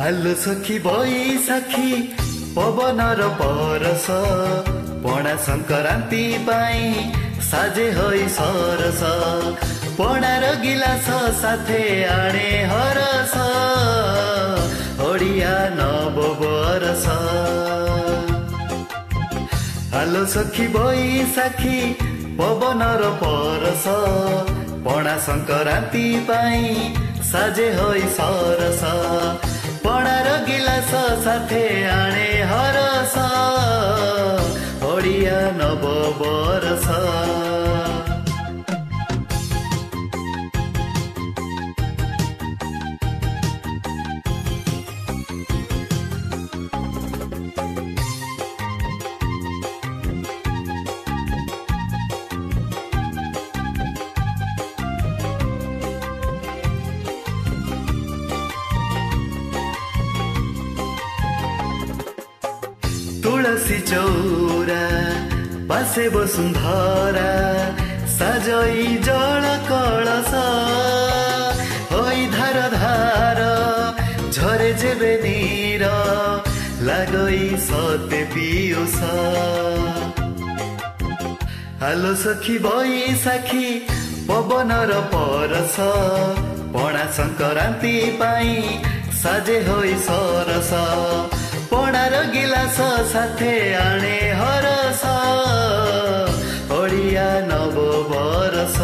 आलो सखी बैशाखी पवनर परस पणा संक्रांति पाई साजे होई सरस पणार गिलास साथे आणे हरस ओडिया नव बरस। आलो सखी बैशाखी पवनर परस पणा संक्रांति पाई साजे होई सरस पणार गिलास साथे आणे हरस ओडिया नव बरस। तुलसी चौरा पासे वसुंधरा सजई जल कलश होई धार धार झरे जेबे नीर लगई सते पियुष। आलो सखी बैशाखी पवनर परस पणा संक्रांति पाई साजे होई सरस पणार गिलास साथे आणे हरस ओडिया नव बरस।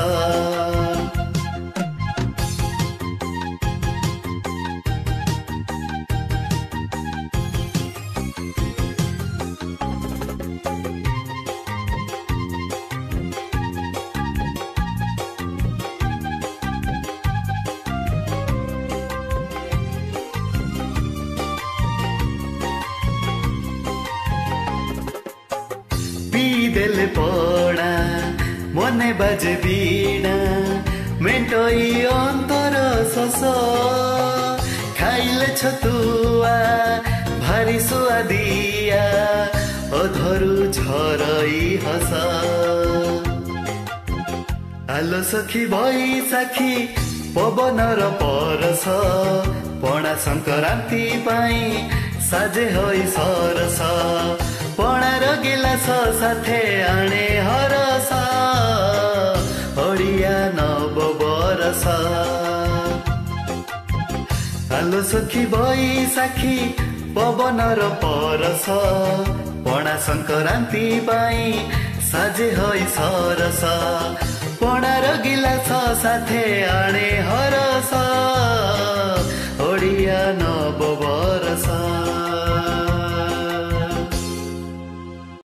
देले पड़ा मने बाजे बीणा मेटई अंतर शस खाइले छतुआ भारी सुआदिया अधरु झरई हस। आलो सखी बैशाखी पवनर परस पणा संक्रांति पाई साजे होई सरस पणार गिलास साथे आणे हरस ओडिया नव बरस। आलो सखी बैशाखी पवनर परस पणा संक्रांति पाई साजे होई सरस पणार गिलास साथे आणे हरस ओडिया नव बरस।